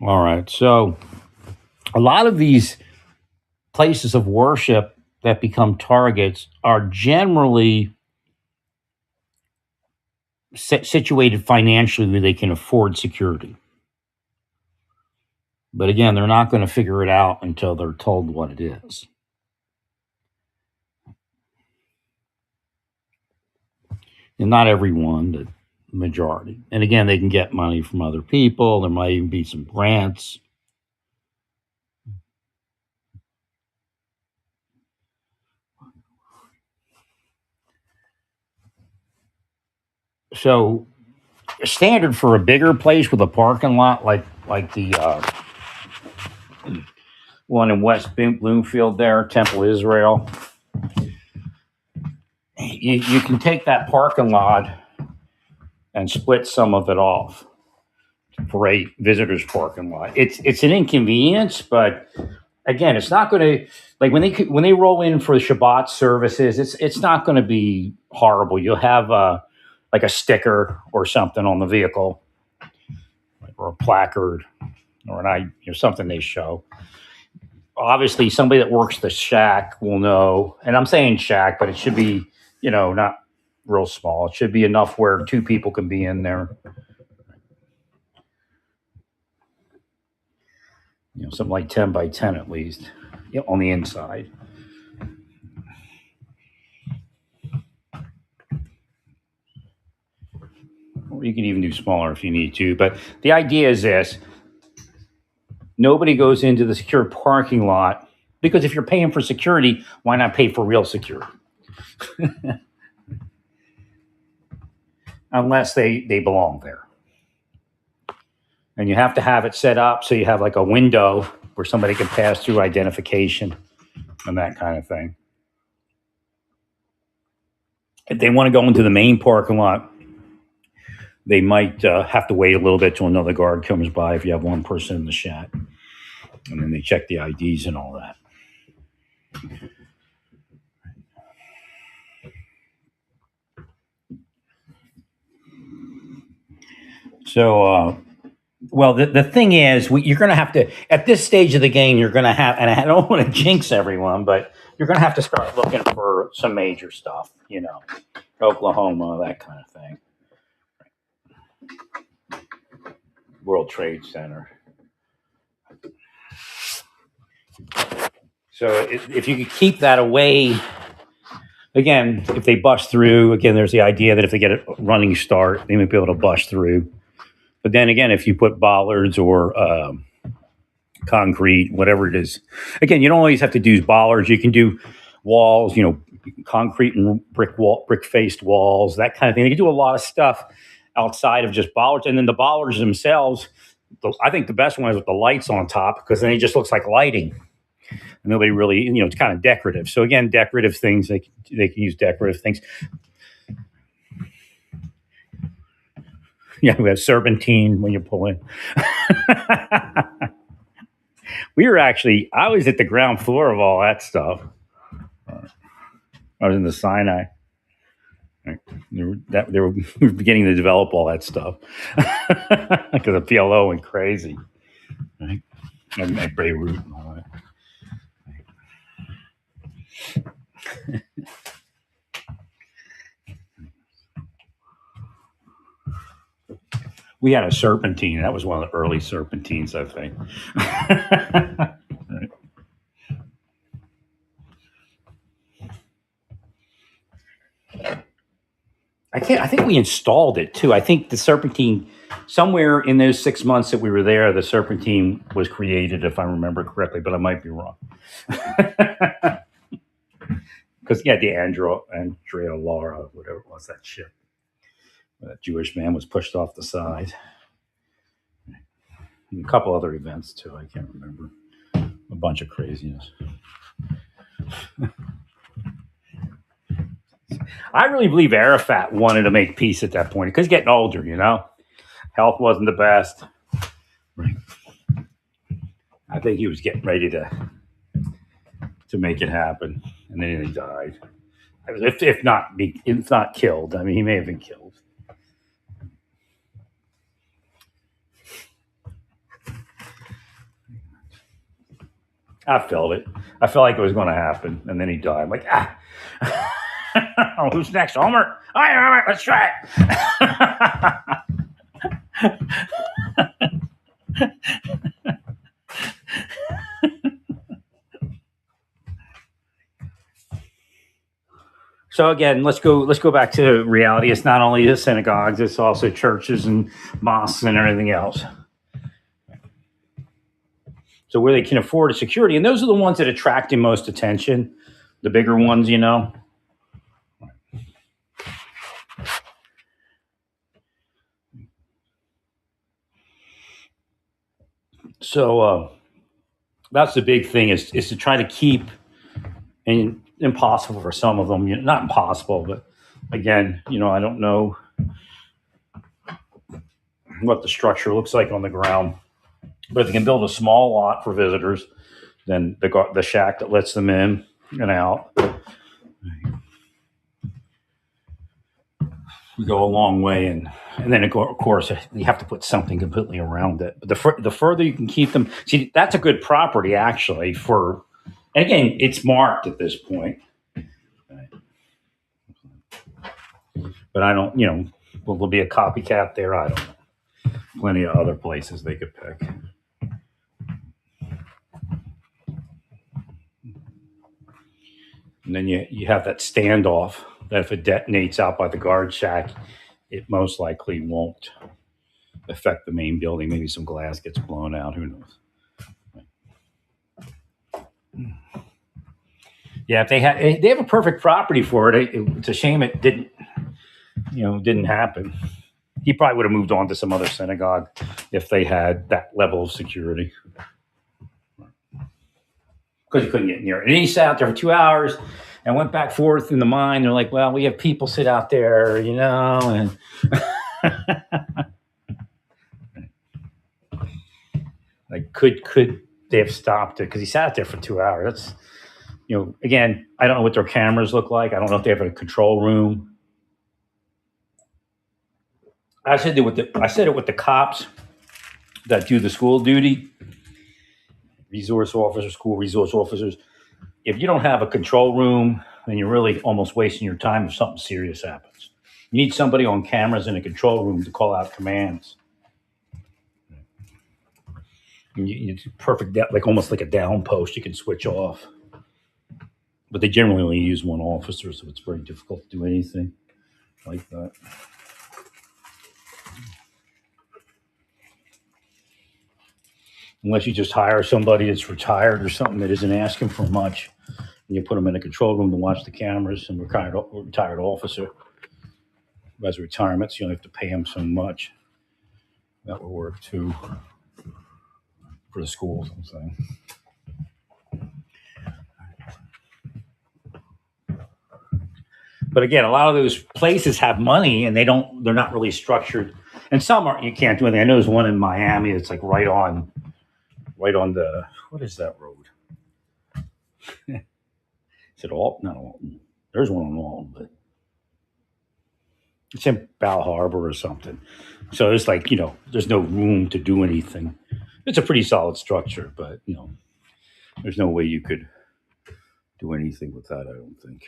All right. So a lot of these places of worship that become targets are generally situated financially where they can afford security. But again, they're not going to figure it out until they're told what it is. And not everyone, but majority. And again, they can get money from other people. There might even be some grants. So, standard for a bigger place with a parking lot, like the one in West Bloomfield, there, Temple Israel. You can take that parking lot and split some of it off for a visitor's parking lot. It's an inconvenience, but again, it's not going to, like when they roll in for the Shabbat services. It's not going to be horrible. You'll have like a sticker or something on the vehicle, or a placard, or something they show. Obviously, somebody that works the shack will know, and I'm saying shack, but it should be not real small. It should be enough where two people can be in there. Something like 10 by 10 at least, on the inside. Or you can even do smaller if you need to. But the idea is this: nobody goes into the secure parking lot, because if you're paying for security, why not pay for real security? Unless they belong there. And you have to have it set up so you have like a window where somebody can pass through identification and that kind of thing. If they want to go into the main parking lot, they might have to wait a little bit till another guard comes by if you have one person in the shack. And then they check the IDs and all that. So, well, the thing is, you're going to have to, at this stage of the game, you're going to have, and I don't want to jinx everyone, but you're going to have to start looking for some major stuff, Oklahoma, that kind of thing. World Trade Center. So if you could keep that away, again, if they bust through, again, there's the idea that if they get a running start, they might be able to bust through. But then again, if you put bollards or concrete, whatever it is, again, you don't always have to do bollards. You can do walls, concrete and brick faced walls, that kind of thing. You can do a lot of stuff outside of just bollards. And then the bollards themselves, I think the best one is with the lights on top, because then it just looks like lighting. And nobody really, it's kind of decorative. So again, decorative things, they can use decorative things. Yeah, we have serpentine when you pull in. I was at the ground floor of all that stuff. I was in the Sinai. They were beginning to develop all that stuff because the PLO went crazy. Right? And Beirut and all that. We had a serpentine. That was one of the early serpentines, I think. Right. I think we installed it too. I think the serpentine, somewhere in those 6 months that we were there, the serpentine was created, if I remember correctly, but I might be wrong. Because the Andrea Laura, whatever it was, that ship. That Jewish man was pushed off the side. And a couple other events too. I can't remember. A bunch of craziness. I really believe Arafat wanted to make peace at that point because he's getting older, Health wasn't the best. Right. I think he was getting ready to make it happen, and then he died. If not killed. I mean, he may have been killed. I felt it. I felt like it was going to happen, and then he died. I'm like, ah. Oh, who's next, Homer? All right, let's try it. So again, let's go back to reality. It's not only the synagogues; it's also churches and mosques and everything else. So where they can afford a security, and those are the ones that attract the most attention, the bigger ones, you know. So that's the big thing is to try to keep, and impossible for some of them, not impossible, but again, I don't know what the structure looks like on the ground, but if they can build a small lot for visitors, then the shack that lets them in and out, we go a long way. And then of course you have to put something completely around it. But the further you can keep them, see, that's a good property actually for. And again, it's marked at this point, but I don't. Will there be a copycat there? I don't know. Plenty of other places they could pick. And then you have that standoff that if it detonates out by the guard shack, it most likely won't affect the main building. Maybe some glass gets blown out. Who knows? Yeah, if they have a perfect property for it. It's a shame it didn't happen. He probably would have moved on to some other synagogue if they had that level of security, because he couldn't get near it. And he sat out there for 2 hours and went back forth in the mine. They're like, well, we have people sit out there, and like could they have stopped it? Because he sat there for 2 hours. That's again, I don't know what their cameras look like. I don't know if they have a control room. I said it with the cops that do the school duty, resource officers, school resource officers. If you don't have a control room, then you're really almost wasting your time if something serious happens. You need somebody on cameras in a control room to call out commands. It's perfect, like almost like a down post you can switch off. But they generally only use one officer, so it's very difficult to do anything like that. Unless you just hire somebody that's retired or something that isn't asking for much, and you put them in a control room to watch the cameras, and retired officer who has retirement, so you only have to pay him so much. That would work too for the schools, I'm saying. But again, a lot of those places have money and they're not really structured. And some you can't do anything. I know there's one in Miami. It's like right on the, what is that road? Is it Alton? Not Alton. There's one on Alton, but it's in Bal Harbor or something. So it's like, there's no room to do anything. It's a pretty solid structure, but, there's no way you could do anything with that, I don't think.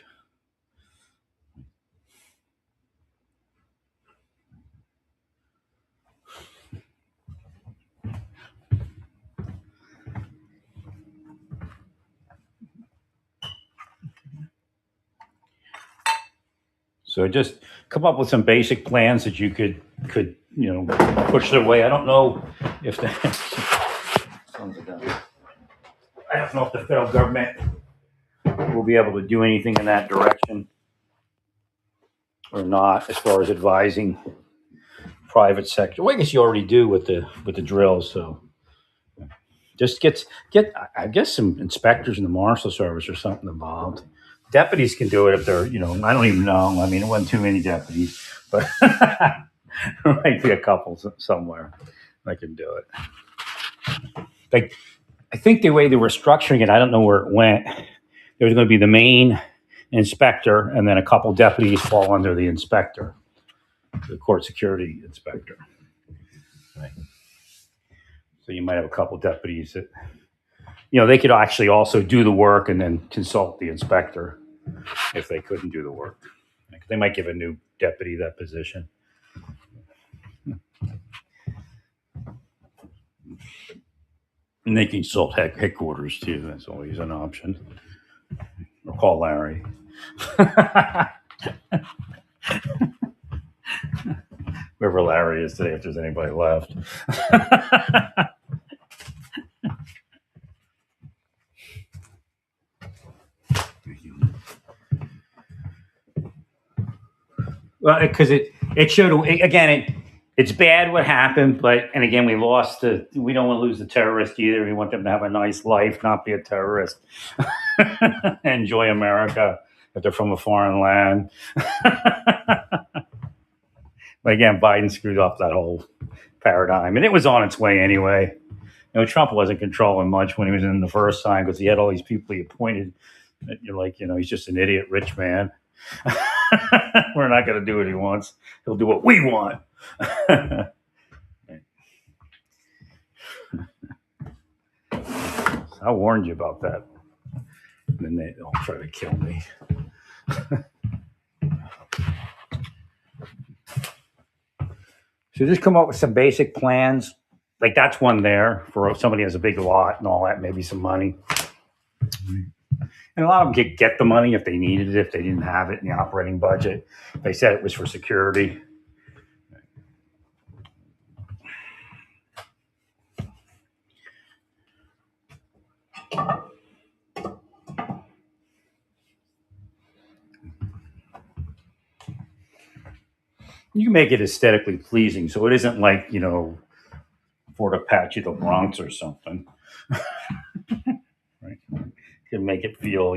So just come up with some basic plans that you could push their way. I don't know if the I don't know if the federal government will be able to do anything in that direction or not, as far as advising private sector. Well, I guess you already do with the drills. So just get I guess some inspectors in the Marshal Service or something involved. Deputies can do it if they're, I don't even know. I mean, it wasn't too many deputies, but there might be a couple somewhere that can do it. Like, I think the way they were structuring it, I don't know where it went. There was going to be the main inspector, and then a couple deputies fall under the inspector, the court security inspector. Right. So you might have a couple deputies that they could actually also do the work and then consult the inspector if they couldn't do the work. They might give a new deputy that position. And they consult headquarters too. That's always an option. Or call Larry. Whoever Larry is today, if there's anybody left. Well, because it showed again. It's bad what happened, but and again we lost the. We don't want to lose the terrorist either. We want them to have a nice life, not be a terrorist. Enjoy America if they're from a foreign land. But again, Biden screwed up that whole paradigm, and it was on its way anyway. Trump wasn't controlling much when he was in the first time because he had all these people he appointed. That you're like, he's just an idiot rich man. We're not going to do what he wants. He'll do what we want. I warned you about that. And then they all try to kill me. So just come up with some basic plans. Like that's one there for somebody who has a big lot and all that, maybe some money. And a lot of them get the money if they needed it, if they didn't have it in the operating budget. They said it was for security. You can make it aesthetically pleasing, so it isn't like Fort Apache, the Bronx, or something. Right? You can make it feel,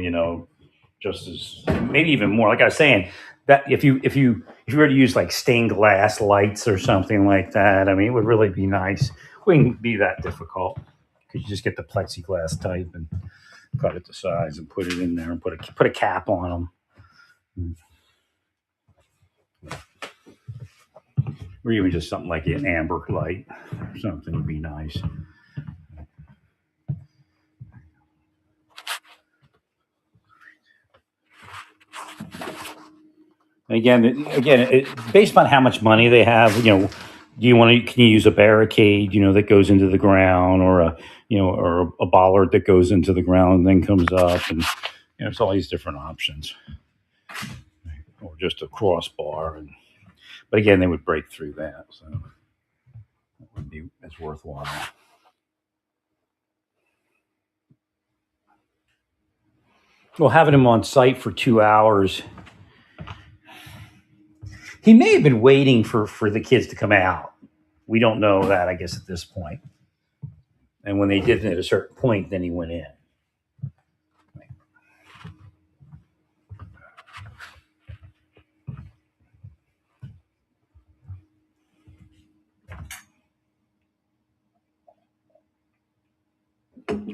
just as maybe even more. Like I was saying, that if you were to use like stained glass lights or something like that, I mean, it would really be nice. It wouldn't be that difficult because you just get the plexiglass type and cut it to size and put it in there and put a cap on them. Or even just something like an amber light or something would be nice. Again, based on how much money they have, do you can you use a barricade, that goes into the ground, or a bollard that goes into the ground and then comes up, and it's all these different options, or just a crossbar, but again, they would break through that, so that wouldn't be as worthwhile. Well, having him on site for 2 hours. He may have been waiting for the kids to come out. We don't know that, I guess, at this point. And when they did at a certain point, then he went in.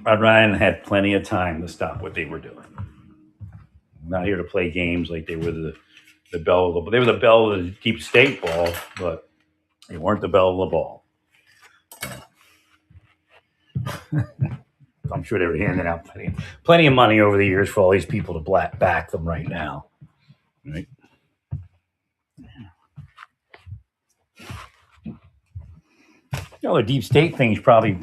Ryan had plenty of time to stop what they were doing. I'm not here to play games like they were the belle of they were the belle of the deep state ball, but they weren't the belle of the ball. I'm sure they were handing out plenty of money over the years for all these people to back them right now. Right? The deep state thing's probably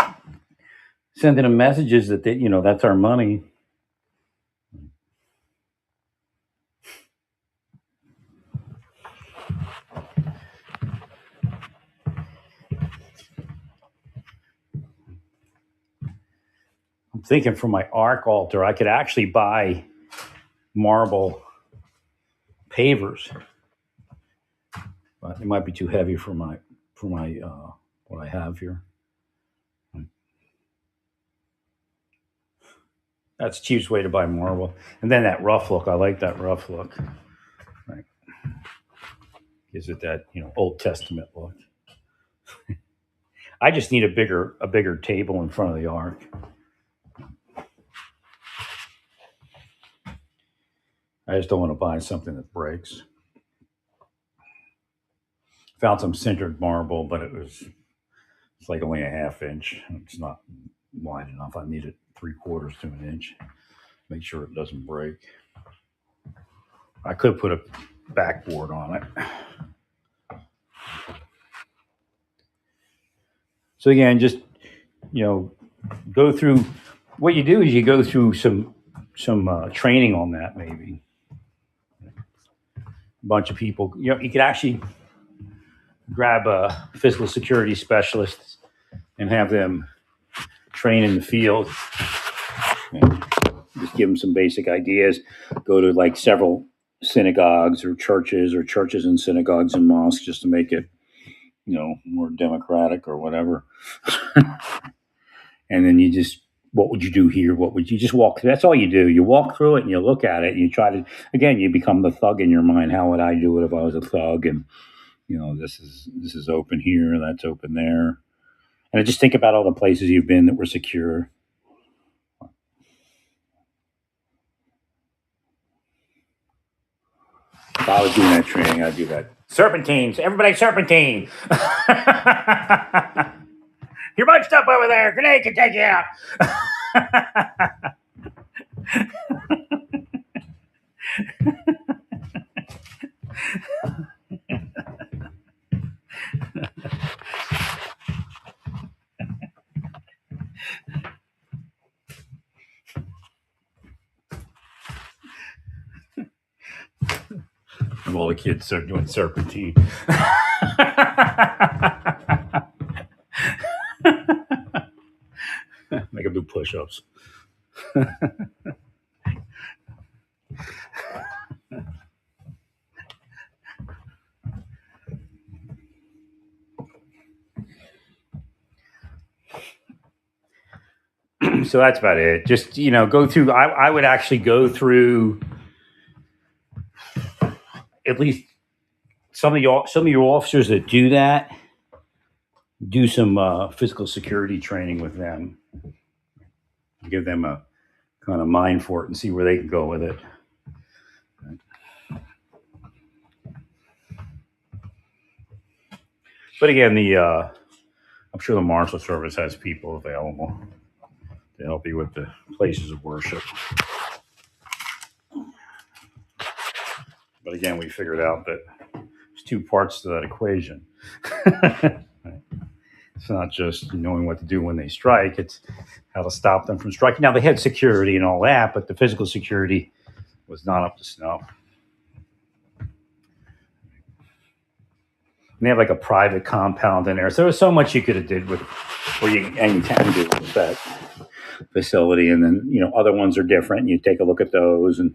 sending them messages that that's our money. I'm thinking for my arc altar, I could actually buy marble pavers, but it might be too heavy for my what I have here. That's the cheapest way to buy marble. And then that rough look, I like that rough look. Right. Gives it that, Old Testament look. I just need a bigger table in front of the ark. I just don't want to buy something that breaks. Found some sintered marble, but it's like only a half inch. It's not wide enough. I need it 3/4 to an inch. Make sure it doesn't break. I could put a backboard on it. So again, just go through. What you do is you go through some training on that. Maybe a bunch of people. You could actually grab a physical security specialist and have them train in the field. And just give them some basic ideas. Go to like several synagogues or churches and synagogues and mosques just to make it more democratic or whatever. And then what would you do here? What would you just walk through? That's all you do. You walk through it and you look at it and you try to, again, you become the thug in your mind. How would I do it if I was a thug? And, this is open here, that's open there. And I just think about all the places you've been that were secure. If I was doing that training, I'd do that. Serpentines, everybody serpentine. You're bunched up over there. Grenade can take you out. All the kids start doing serpentine. Make them do push-ups. So that's about it. Just go through. I would actually go through at least some of your officers that do that. Do some physical security training with them. Give them a kind of mind for it and see where they can go with it. But again, I'm sure the Marshal Service has people available to help you with the places of worship. But again, we figured out that there's two parts to that equation. It's not just knowing what to do when they strike, it's how to stop them from striking. Now, they had security and all that, but the physical security was not up to snuff. And they have like a private compound in there. So there was so much you could have did with, and you can do with that facility. And then, other ones are different. And you take a look at those. And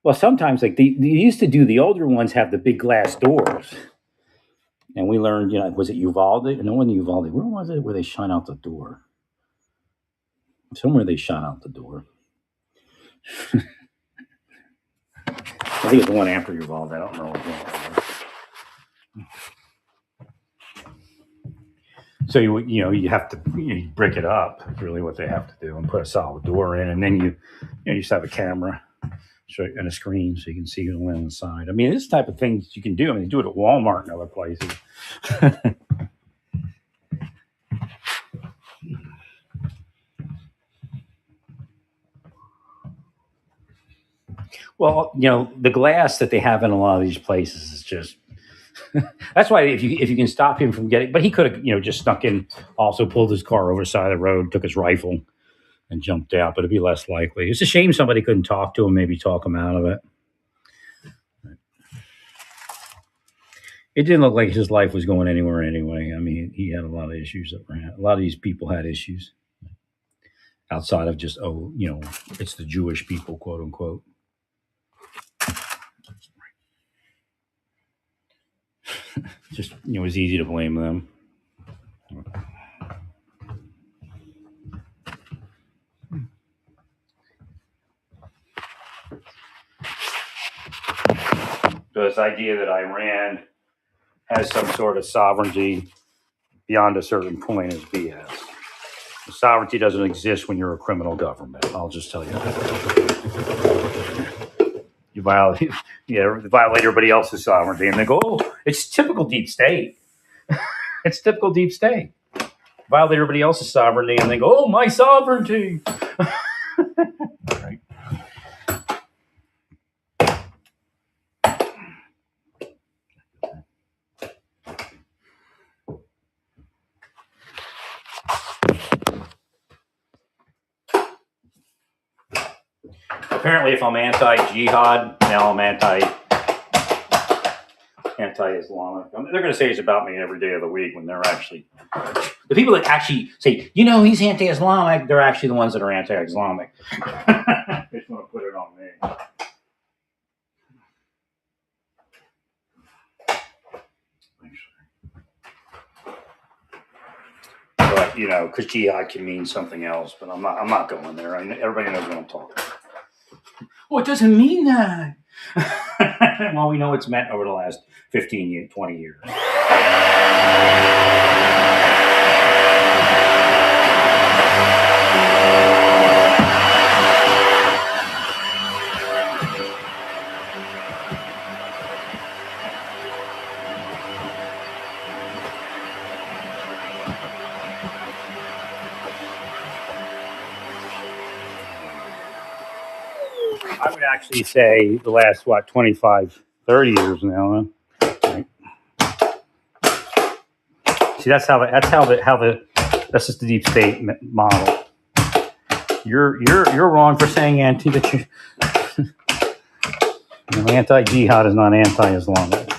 well, sometimes like they used to do, the older ones have the big glass doors. And we learned, was it Uvalde? No, it wasn't Uvalde. Where was it where they shine out the door? Somewhere they shine out the door. I think it's the one after Uvalde. I don't know what it was. So you have to break it up. That's really what they have to do, and put a solid door in, and then you just have a camera and a screen so you can see who's on the side. I mean, this type of things you can do. I mean, you do it at Walmart and other places. Well, the glass that they have in a lot of these places is just. That's why if you can stop him from getting, but he could have just snuck in, also pulled his car over the side of the road, took his rifle, and jumped out. But it'd be less likely. It's a shame somebody couldn't talk to him, maybe talk him out of it. It didn't look like his life was going anywhere anyway. I mean, he had a lot of issues a lot of these people had issues outside of just it's the Jewish people, quote unquote. Just it was easy to blame them. So this idea that Iran has some sort of sovereignty beyond a certain point is BS. The sovereignty doesn't exist when you're a criminal government. I'll just tell you that. You violate everybody else's sovereignty, and they go, "Oh, it's typical deep state." It's typical deep state. violate everybody else's sovereignty, and then go, "Oh, my sovereignty." Right. Apparently, if I'm anti-jihad, now I'm anti-Islamic. They're going to say it's about me every day of the week when they're actually the people that actually say, he's anti-Islamic. They're actually the ones that are anti-Islamic. I just want to put it on me. But because jihad can mean something else. But I'm not going there. Everybody knows what I'm talking about. Well, it doesn't mean that. Well, we know it's meant over the last 15 years, 20 years. I would actually say the last, 25, 30 years now. Huh? See, that's just the deep state model. You're wrong for saying anti-jihad is not anti-Islamic.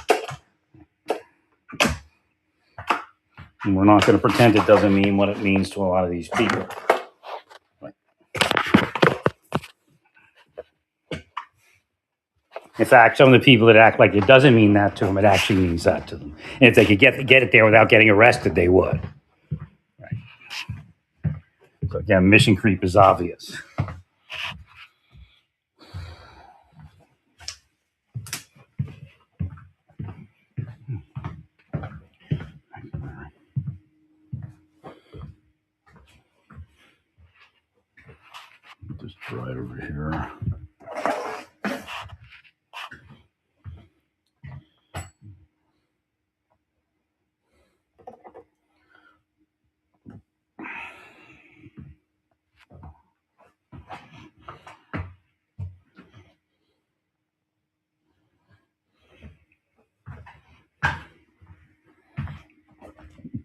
And we're not going to pretend it doesn't mean what it means to a lot of these people. In fact, some of the people that act like it doesn't mean that to them, it actually means that to them. And if they could get it there without getting arrested, they would. Right. So again, mission creep is obvious. Just right over here.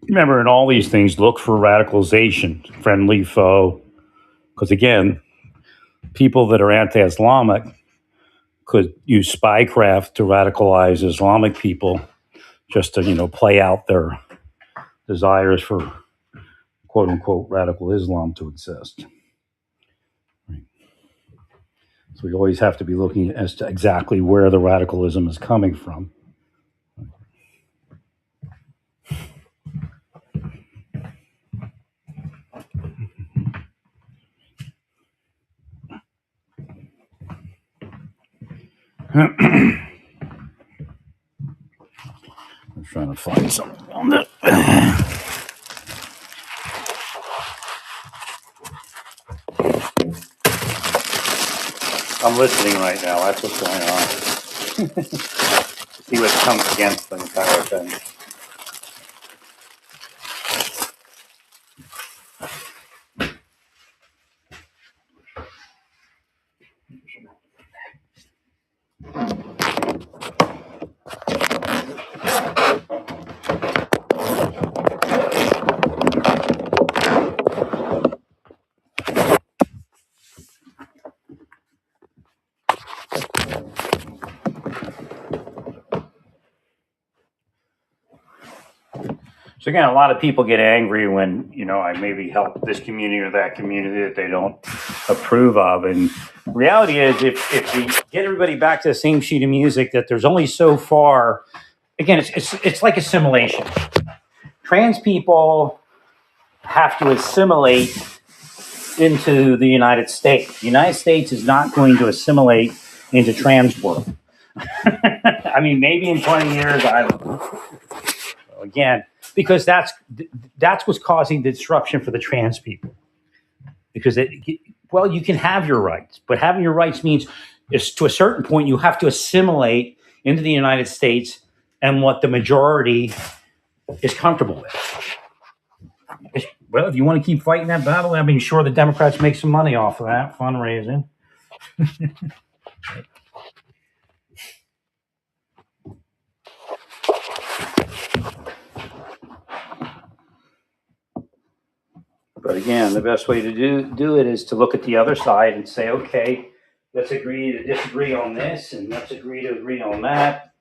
Remember, in all these things, look for radicalization, friendly, foe. Because again, people that are anti-Islamic could use spycraft to radicalize Islamic people just to, play out their desires for quote unquote radical Islam to exist. Right. So we always have to be looking as to exactly where the radicalism is coming from. I'm trying to find something on that. I'm listening right now. That's what's going on. See what comes against the entire thing. So again, a lot of people get angry when, I maybe help this community or that community that they don't approve of. And the reality is if we get everybody back to the same sheet of music, that there's only so far, again, it's like assimilation. Trans people have to assimilate into the United States. The United States is not going to assimilate into trans world. I mean, maybe in 20 years, I don't know. So again, because that's what's causing the disruption for the trans people. Because you can have your rights, but having your rights means to a certain point you have to assimilate into the United States and what the majority is comfortable with. Well, if you want to keep fighting that battle, I mean, sure, the Democrats make some money off of that fundraising. But again, the best way to do it is to look at the other side and say, okay, let's agree to disagree on this, and let's agree to agree on that.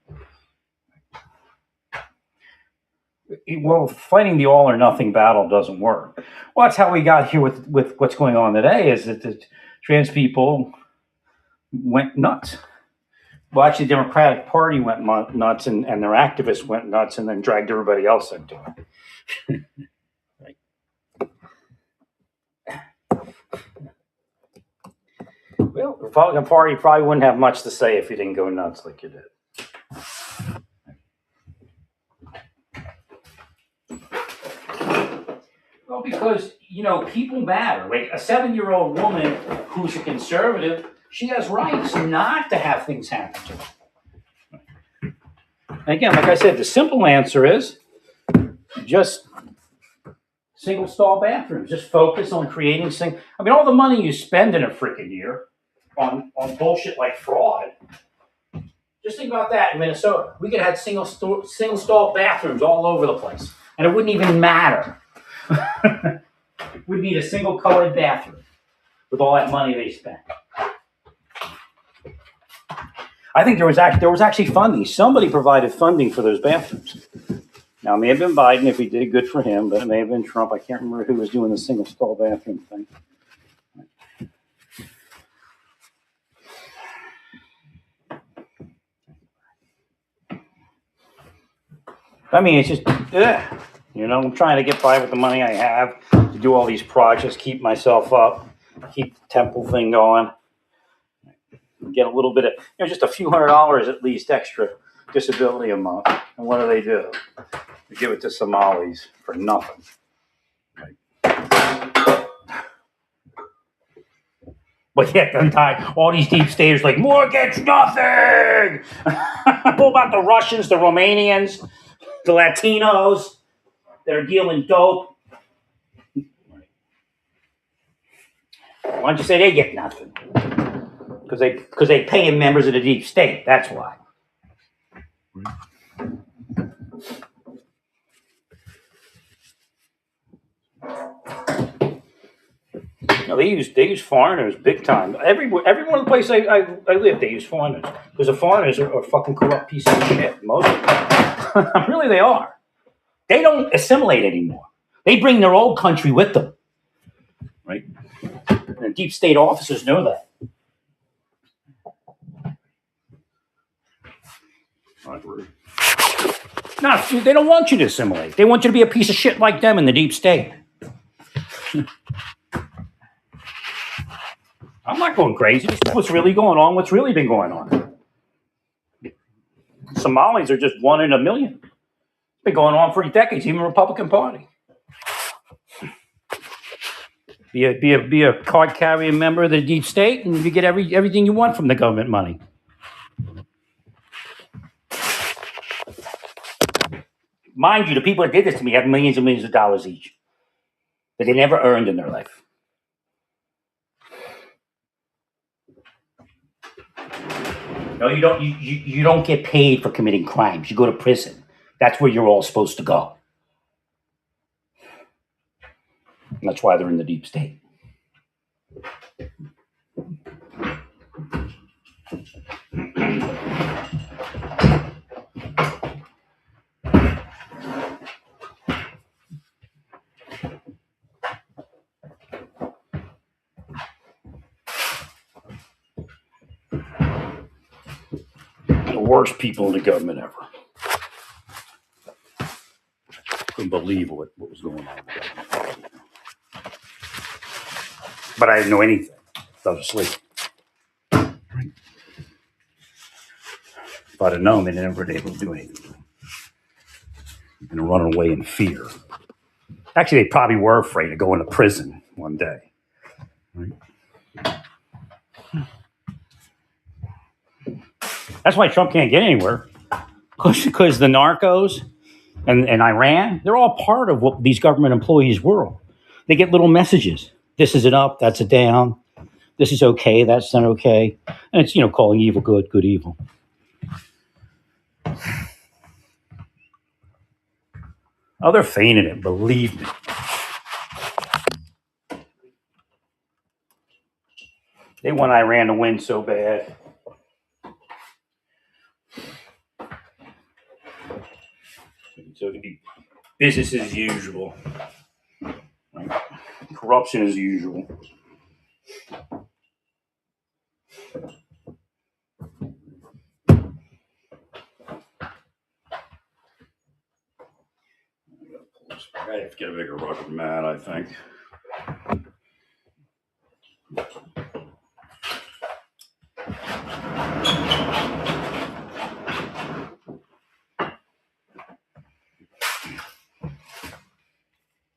Well, fighting the all or nothing battle doesn't work. Well, that's how we got here with what's going on today, is that the trans people went nuts. Well, actually, the Democratic Party went nuts, and their activists went nuts, and then dragged everybody else into it. Right. Well, the Republican Party probably wouldn't have much to say if you didn't go nuts like you did. Well, because, people matter. Like a 7-year-old woman who's a conservative, she has rights not to have things happen to her. Again, like I said, the simple answer is just single stall bathrooms. Just focus on creating all the money you spend in a freaking year on bullshit like fraud. Just think about that in Minnesota. We could have single stall bathrooms all over the place, and it wouldn't even matter. We'd need a single colored bathroom with all that money they spent. I think there was actually funding. Somebody provided funding for those bathrooms. Now, it may have been Biden if he did it, good for him, but it may have been Trump. I can't remember who was doing the single stall bathroom thing. I mean, it's just, I'm trying to get by with the money I have to do all these projects, keep myself up, keep the temple thing going, get a little bit of, just a few $100s at least extra disability a month. And what do? They give it to Somalis for nothing. Right. But yet, all these deep staters like, more gets nothing. What about the Russians, the Romanians, the Latinos that are dealing dope? Why don't you say they get nothing? Because they pay in members of the deep state. That's why. No, they use foreigners big time. Every one of the places I live, they use foreigners. Because the foreigners are fucking corrupt pieces of shit. Most of them. Really, they are. They don't assimilate anymore. They bring their old country with them. Right? And deep state officers know that. No, they don't want you to assimilate. They want you to be a piece of shit like them in the deep state. I'm not going crazy. This is what's really going on, what's really been going on. Somalis are just one in a million. It's been going on for decades, even the Republican Party. Be a card-carrying member of the deep state, and you get everything you want from the government money. Mind you, the people that did this to me have millions and millions of dollars each that they never earned in their life. No, you don't. You don't get paid for committing crimes. You go to prison. That's where you're all supposed to go. And that's why they're in the deep state. The worst people in the government ever. Couldn't believe what was going on. But I didn't know anything. I was asleep. Right. If I'd have known, they never been able to do anything. And run away in fear. Actually, they probably were afraid of going to prison one day. Right. That's why Trump can't get anywhere. Because the narcos and Iran, they're all part of what these government employees were. They get little messages. This is an up, that's a down. This is okay, that's not okay. And it's, calling evil good, good evil. Oh, they're feigning it, believe me. They want Iran to win so bad. So it'd be business as usual. Right? Corruption as usual. I have to get a bigger rubber mat, I think.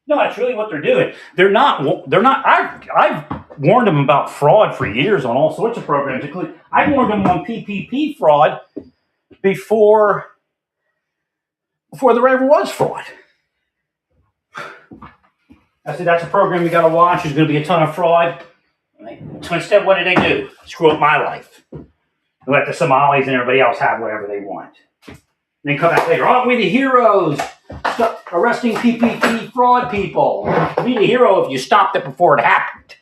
No, that's really what they're doing. They're not. I've warned them about fraud for years on all sorts of programs, including I warned them on PPP fraud before there ever was fraud. I said, that's a program you got to watch. There's going to be a ton of fraud. So instead, what did they do? Screw up my life. Let the Somalis and everybody else have whatever they want. And then come back later. Aren't we the heroes? Stop arresting PPP fraud people. You'd be the hero if you stopped it before it happened.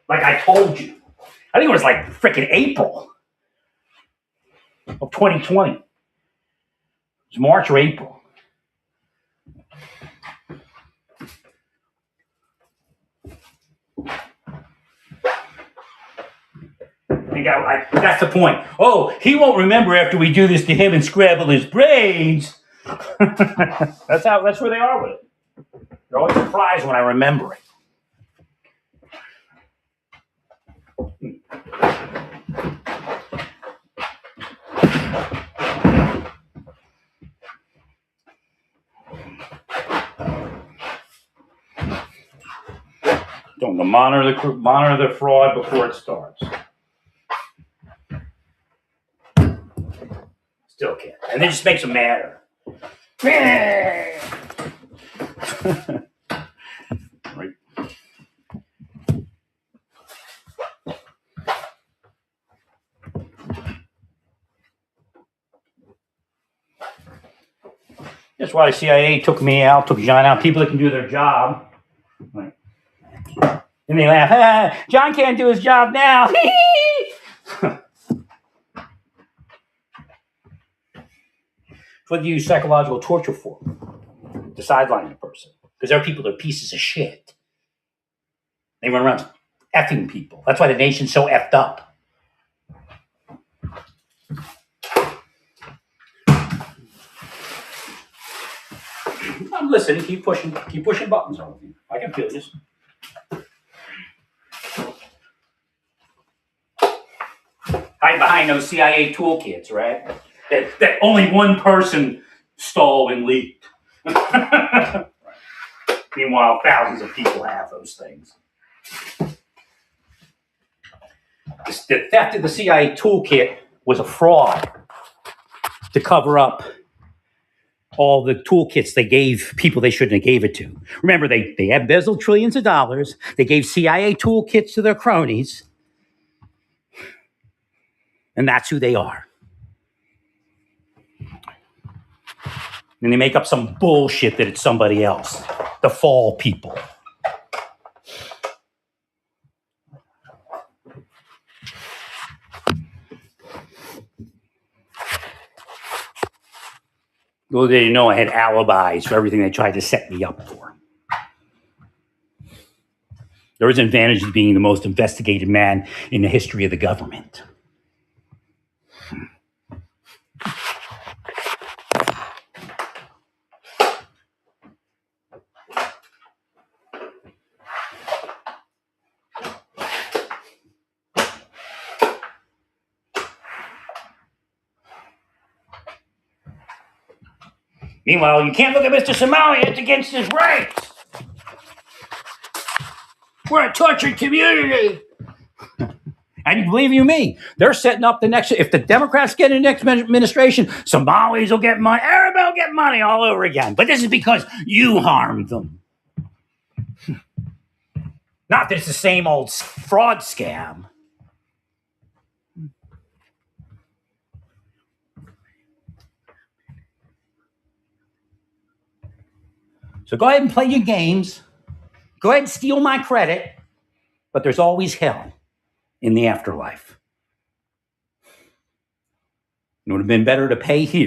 Like I told you. I think it was like freaking April of 2020. It was March or April. That's the point. Oh, he won't remember after we do this to him and scramble his brains. That's where they are with it. They're always surprised when I remember it. Don't monitor the fraud before it starts. Still can't. And it just makes them madder. Right. That's why the CIA took me out, took John out, people that can do their job. Right. And they laugh, John can't do his job now. What do you use psychological torture for? To sideline a person. Because there are people that are pieces of shit. They run around effing people. That's why the nation's so effed up. I'm listening. Keep pushing buttons on me. I can feel this. Hide behind those CIA toolkits, right? That only one person stole and leaked. Meanwhile, thousands of people have those things. The theft of the CIA toolkit was a fraud to cover up all the toolkits they gave people they shouldn't have gave it to. Remember, they embezzled trillions of dollars. They gave CIA toolkits to their cronies. And that's who they are. And they make up some bullshit that it's somebody else. The fall people. Well, they didn't know I had alibis for everything they tried to set me up for. There is an advantage to being the most investigated man in the history of the government. Meanwhile, you can't look at Mr. Somalia, it's against his rights. We're a tortured community. And And believe you me, they're setting up the next. If the Democrats get in the next administration, Somalis will get money. Everybody will get money all over again. But this is because you harmed them. Not that it's the same old fraud scam. So go ahead and play your games. Go ahead and steal my credit. But there's always hell in the afterlife. It would have been better to pay here